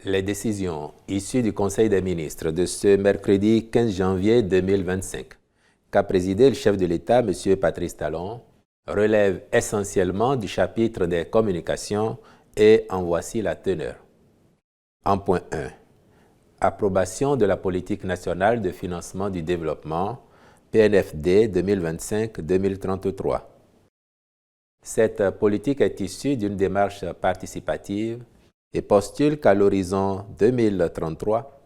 Les décisions issues du Conseil des ministres de ce mercredi 15 janvier 2025, qu'a présidé le chef de l'État, M. Patrice Talon, relèvent essentiellement du chapitre des communications et en voici la teneur. En point 1. Approbation de la politique nationale de financement du développement, PNFD 2025-2033. Cette politique est issue d'une démarche participative et postule qu'à l'horizon 2033,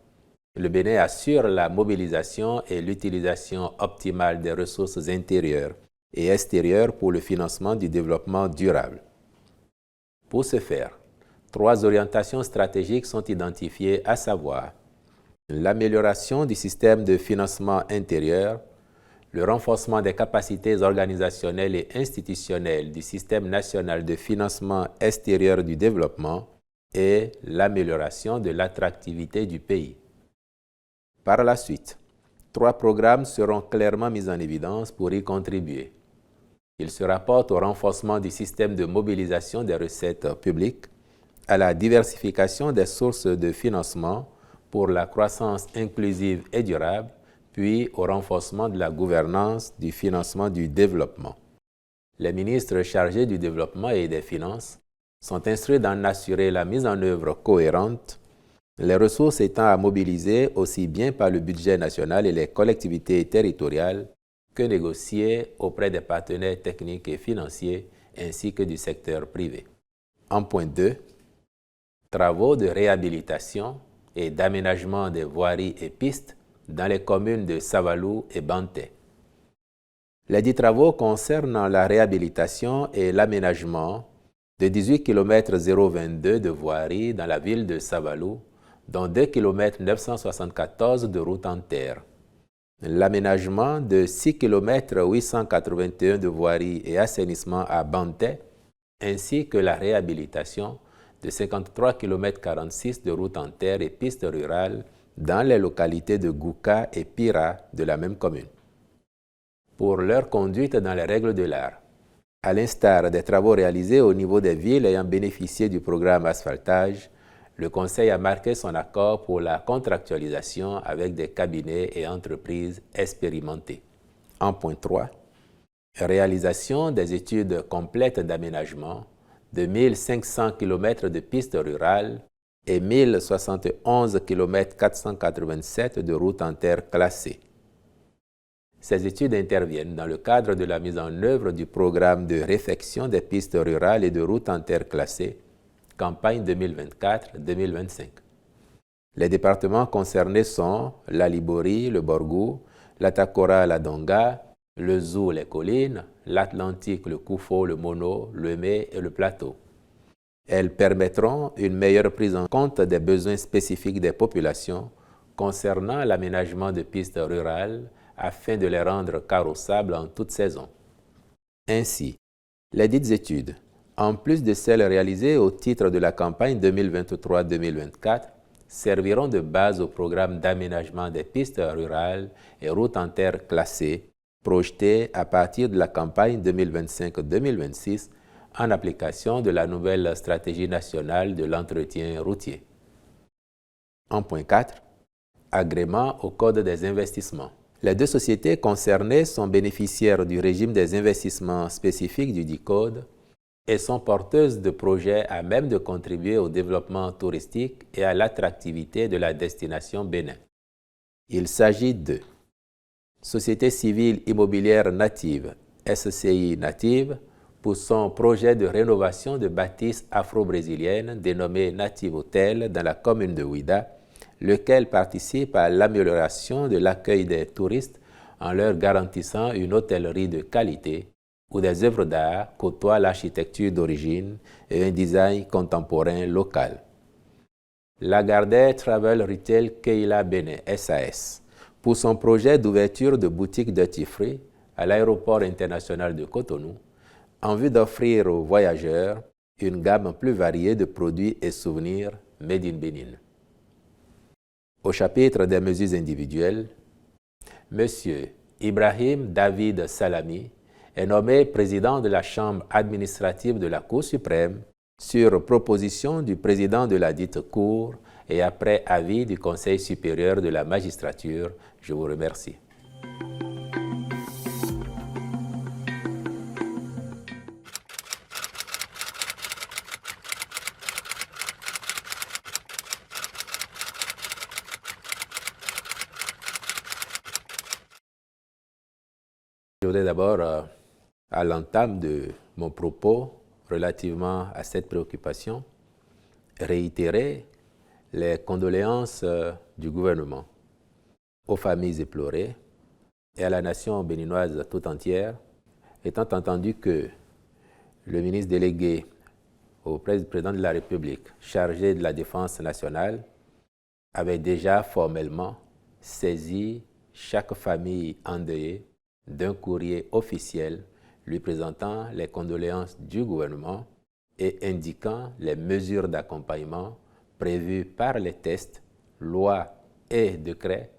le Bénin assure la mobilisation et l'utilisation optimale des ressources intérieures et extérieures pour le financement du développement durable. Pour ce faire, 3 orientations stratégiques sont identifiées, à savoir l'amélioration du système de financement intérieur, le renforcement des capacités organisationnelles et institutionnelles du système national de financement extérieur du développement et l'amélioration de l'attractivité du pays. Par la suite, 3 programmes seront clairement mis en évidence pour y contribuer. Ils se rapportent au renforcement du système de mobilisation des recettes publiques, à la diversification des sources de financement pour la croissance inclusive et durable, puis au renforcement de la gouvernance du financement du développement. Les ministres chargés du développement et des finances sont instruits d'en assurer la mise en œuvre cohérente, les ressources étant à mobiliser aussi bien par le budget national et les collectivités territoriales que négociées auprès des partenaires techniques et financiers ainsi que du secteur privé. En point 2, travaux de réhabilitation et d'aménagement des voiries et pistes dans les communes de Savalou et Banté. Les 10 travaux concernent la réhabilitation et l'aménagement de 18 km 022 de voiries dans la ville de Savalou, dont 2 km 974 de route en terre, l'aménagement de 6 km 881 de voiries et assainissement à Banté, ainsi que la réhabilitation de 53 km 46 de route en terre et pistes rurales dans les localités de Gouka et Pira de la même commune. Pour leur conduite dans les règles de l'art, à l'instar des travaux réalisés au niveau des villes ayant bénéficié du programme asphaltage, le Conseil a marqué son accord pour la contractualisation avec des cabinets et entreprises expérimentés. En point 3, réalisation des études complètes d'aménagement de 1500 km de pistes rurales et 1071 km 487 de routes en terre classées. Ces études interviennent dans le cadre de la mise en œuvre du programme de réfection des pistes rurales et de routes en terre classées, campagne 2024-2025. Les départements concernés sont la Libori, le Borgou, la Takora, la Donga, le Zou, les collines, l'Atlantique, le Koufo, le Mono, le Mé et le Plateau. Elles permettront une meilleure prise en compte des besoins spécifiques des populations concernant l'aménagement de pistes rurales afin de les rendre carrossables en toute saison. Ainsi, les dites études, en plus de celles réalisées au titre de la campagne 2023-2024, serviront de base au programme d'aménagement des pistes rurales et routes en terre classées, projeté à partir de la campagne 2025-2026 en application de la nouvelle stratégie nationale de l'entretien routier. En point 4, agrément au Code des investissements. Les 2 sociétés concernées sont bénéficiaires du régime des investissements spécifiques du dit Code et sont porteuses de projets à même de contribuer au développement touristique et à l'attractivité de la destination Bénin. Il s'agit de Société civile immobilière native, SCI Native, pour son projet de rénovation de bâtisses afro-brésiliennes dénommé Native Hotel dans la commune de Ouida, lequel participe à l'amélioration de l'accueil des touristes en leur garantissant une hôtellerie de qualité où des œuvres d'art côtoient l'architecture d'origine et un design contemporain local. Lagardère Travel Retail Keila Bénin SAS, pour son projet d'ouverture de boutiques duty free à l'aéroport international de Cotonou, en vue d'offrir aux voyageurs une gamme plus variée de produits et souvenirs made in Bénin. Au chapitre des mesures individuelles, M. Ibrahim David Salami est nommé président de la Chambre administrative de la Cour suprême sur proposition du président de la dite Cour et après avis du Conseil supérieur de la magistrature. Je vous remercie. Je voudrais d'abord, à l'entame de mon propos relativement à cette préoccupation, réitérer les condoléances du gouvernement aux familles éplorées et à la nation béninoise tout entière, étant entendu que le ministre délégué auprès du président de la République chargé de la défense nationale avait déjà formellement saisi chaque famille endeuillée d'un courrier officiel lui présentant les condoléances du gouvernement et indiquant les mesures d'accompagnement prévues par les textes, lois et décrets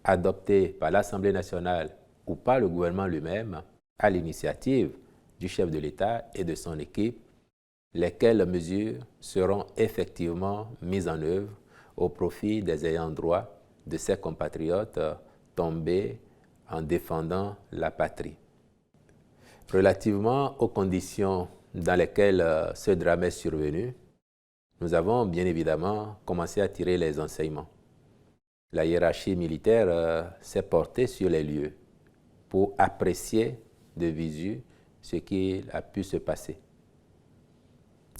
adoptés par l'Assemblée nationale ou par le gouvernement lui-même à l'initiative du chef de l'État et de son équipe, lesquelles mesures seront effectivement mises en œuvre au profit des ayants droit de ces compatriotes tombés en défendant la patrie. Relativement aux conditions dans lesquelles ce drame est survenu, nous avons bien évidemment commencé à tirer les enseignements. La hiérarchie militaire s'est portée sur les lieux pour apprécier de visu ce qui a pu se passer.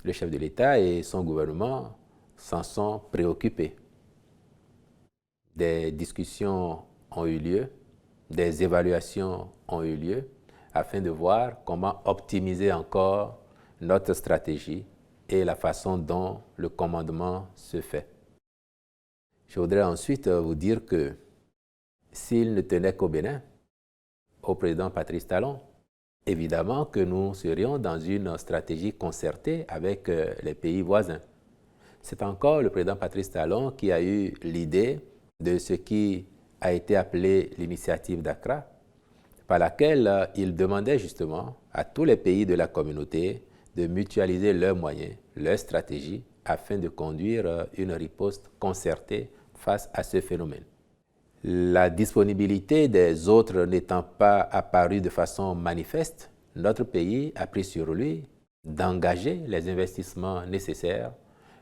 Le chef de l'État et son gouvernement s'en sont préoccupés. Des discussions ont eu lieu, des évaluations ont eu lieu afin de voir comment optimiser encore notre stratégie et la façon dont le commandement se fait. Je voudrais ensuite vous dire que s'il ne tenait qu'au Bénin, au président Patrice Talon, évidemment que nous serions dans une stratégie concertée avec les pays voisins. C'est encore le président Patrice Talon qui a eu l'idée de ce qui a été appelé l'initiative d'Accra, par laquelle il demandait justement à tous les pays de la communauté de mutualiser leurs moyens, leurs stratégies, afin de conduire une riposte concertée face à ce phénomène. La disponibilité des autres n'étant pas apparue de façon manifeste, notre pays a pris sur lui d'engager les investissements nécessaires,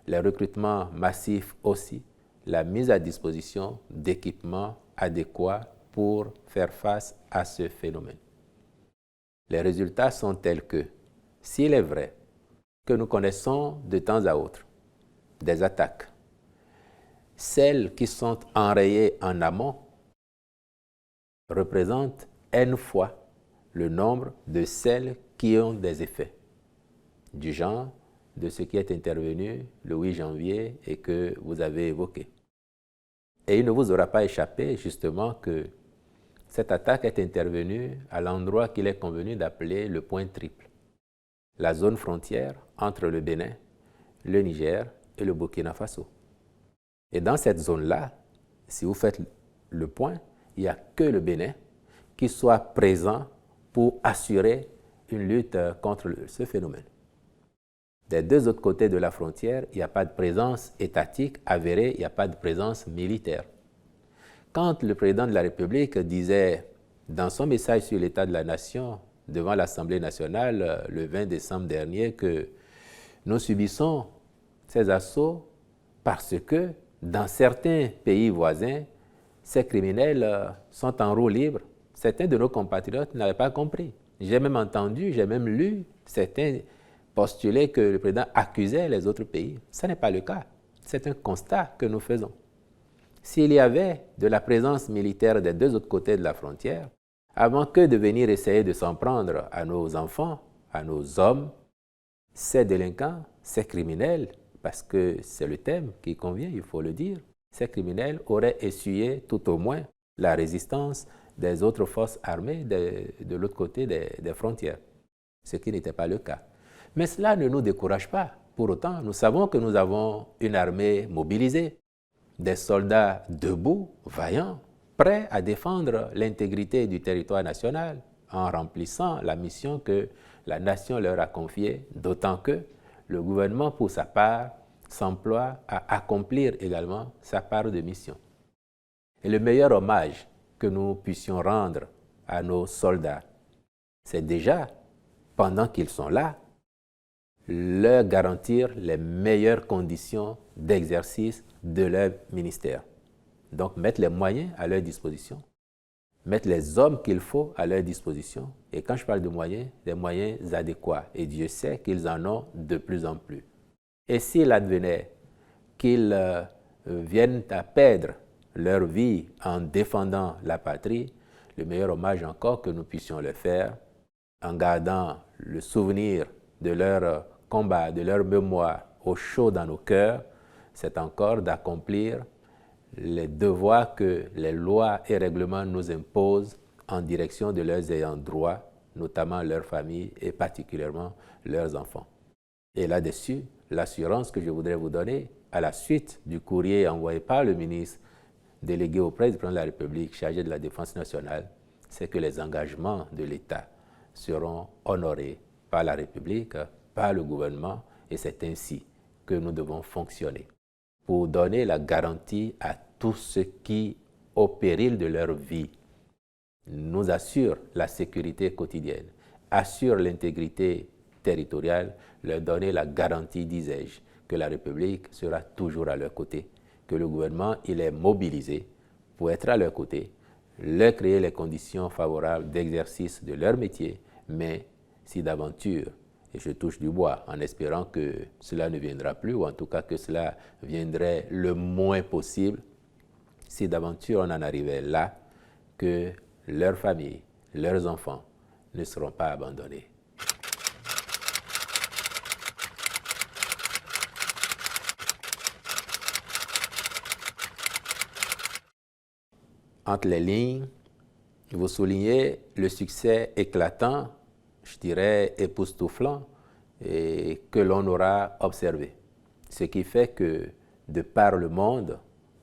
les recrutements massifs aussi, la mise à disposition d'équipements adéquats pour faire face à ce phénomène. Les résultats sont tels que, s'il est vrai que nous connaissons de temps à autre des attaques, celles qui sont enrayées en amont représentent N fois le nombre de celles qui ont des effets, du genre de ce qui est intervenu le 8 janvier et que vous avez évoqué. Et il ne vous aura pas échappé justement que cette attaque est intervenue à l'endroit qu'il est convenu d'appeler le point triple, la zone frontière entre le Bénin, le Niger et le Burkina Faso. Et dans cette zone-là, si vous faites le point, il n'y a que le Bénin qui soit présent pour assurer une lutte contre ce phénomène. Des deux autres côtés de la frontière, il n'y a pas de présence étatique avérée, il n'y a pas de présence militaire. Quand le président de la République disait dans son message sur l'état de la nation devant l'Assemblée nationale le 20 décembre dernier que nous subissons ces assauts parce que dans certains pays voisins, ces criminels sont en roue libre, certains de nos compatriotes n'avaient pas compris. J'ai même entendu, j'ai même lu certains postuler que le président accusait les autres pays. Ce n'est pas le cas. C'est un constat que nous faisons. S'il y avait de la présence militaire des deux autres côtés de la frontière, avant que de venir essayer de s'en prendre à nos enfants, à nos hommes, ces délinquants, ces criminels, parce que c'est le thème qui convient, il faut le dire, ces criminels auraient essuyé tout au moins la résistance des autres forces armées de l'autre côté des frontières, ce qui n'était pas le cas. Mais cela ne nous décourage pas. Pour autant, nous savons que nous avons une armée mobilisée, des soldats debout, vaillants, prêts à défendre l'intégrité du territoire national en remplissant la mission que la nation leur a confiée, d'autant que le gouvernement, pour sa part, s'emploie à accomplir également sa part de mission. Et le meilleur hommage que nous puissions rendre à nos soldats, c'est déjà, pendant qu'ils sont là, leur garantir les meilleures conditions d'exercice de leur ministère. Donc mettre les moyens à leur disposition, mettre les hommes qu'il faut à leur disposition. Et quand je parle de moyens, des moyens adéquats. Et Dieu sait qu'ils en ont de plus en plus. Et s'il advenait qu'ils viennent à perdre leur vie en défendant la patrie, le meilleur hommage encore que nous puissions leur faire, en gardant le souvenir de leur combat, de leur mémoire au chaud dans nos cœurs, c'est encore d'accomplir les devoirs que les lois et règlements nous imposent en direction de leurs ayants droit, notamment leurs familles et particulièrement leurs enfants. Et là-dessus, l'assurance que je voudrais vous donner, à la suite du courrier envoyé par le ministre délégué auprès du président de la République chargé de la défense nationale, c'est que les engagements de l'État seront honorés par la République, par le gouvernement, et c'est ainsi que nous devons fonctionner pour donner la garantie à tous ceux qui, au péril de leur vie, nous assurent la sécurité quotidienne, assurent l'intégrité territoriale, leur donner la garantie, disais-je, que la République sera toujours à leur côté, que le gouvernement il est mobilisé pour être à leur côté, leur créer les conditions favorables d'exercice de leur métier, mais si d'aventure, et je touche du bois en espérant que cela ne viendra plus, ou en tout cas que cela viendrait le moins possible, si d'aventure on en arrivait là, que leurs familles, leurs enfants ne seront pas abandonnés. Entre les lignes, vous soulignez le succès éclatant, je dirais époustouflant, et que l'on aura observé. Ce qui fait que, de par le monde,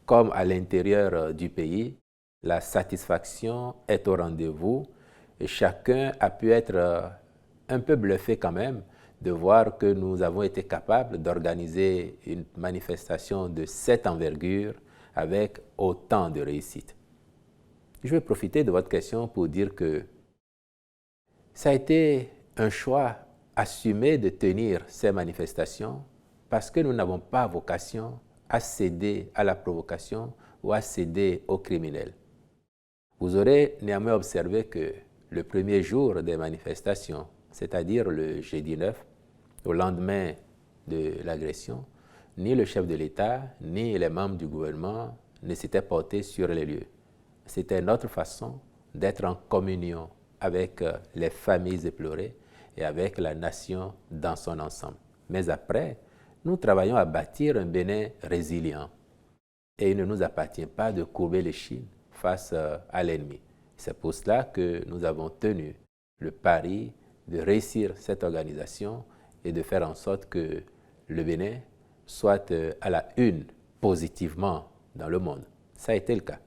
comme à l'intérieur du pays, la satisfaction est au rendez-vous et chacun a pu être un peu bluffé quand même de voir que nous avons été capables d'organiser une manifestation de cette envergure avec autant de réussite. Je vais profiter de votre question pour dire que ça a été un choix assumé de tenir ces manifestations parce que nous n'avons pas vocation à céder à la provocation ou à céder aux criminels. Vous aurez néanmoins observé que le premier jour des manifestations, c'est-à-dire le jeudi 9, au lendemain de l'agression, ni le chef de l'État, ni les membres du gouvernement ne s'étaient portés sur les lieux. C'était notre façon d'être en communion avec les familles éplorées et avec la nation dans son ensemble. Mais après, nous travaillons à bâtir un Bénin résilient. Et il ne nous appartient pas de courber l'échine face à l'ennemi. C'est pour cela que nous avons tenu le pari de réussir cette organisation et de faire en sorte que le Bénin soit à la une positivement dans le monde. Ça a été le cas.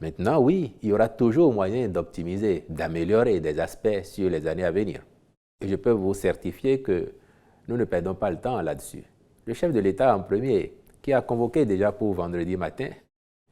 Maintenant, oui, il y aura toujours moyen d'optimiser, d'améliorer des aspects sur les années à venir. Et je peux vous certifier que nous ne perdons pas le temps là-dessus. Le chef de l'État en premier, qui a convoqué déjà pour vendredi matin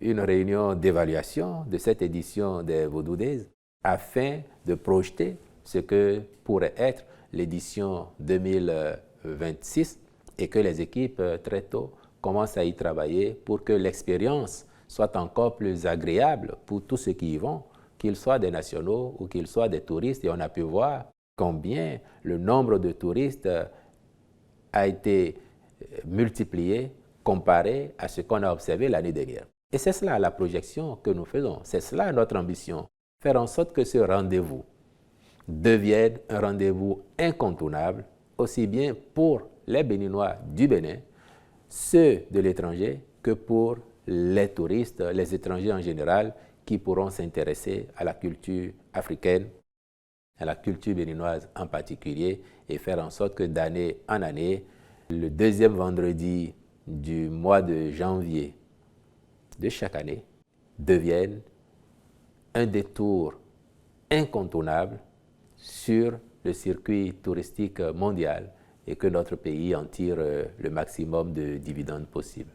une réunion d'évaluation de cette édition des Vodou Days afin de projeter ce que pourrait être l'édition 2026 et que les équipes très tôt commencent à y travailler pour que l'expérience soit encore plus agréable pour tous ceux qui y vont, qu'ils soient des nationaux ou qu'ils soient des touristes. Et on a pu voir combien le nombre de touristes a été multiplié comparé à ce qu'on a observé l'année dernière. Et c'est cela la projection que nous faisons, c'est cela notre ambition, faire en sorte que ce rendez-vous devienne un rendez-vous incontournable, aussi bien pour les Béninois du Bénin, ceux de l'étranger, que pour les touristes, les étrangers en général, qui pourront s'intéresser à la culture africaine, à la culture béninoise en particulier, et faire en sorte que d'année en année, le deuxième vendredi du mois de janvier de chaque année devienne un détour incontournable sur le circuit touristique mondial et que notre pays en tire le maximum de dividendes possible.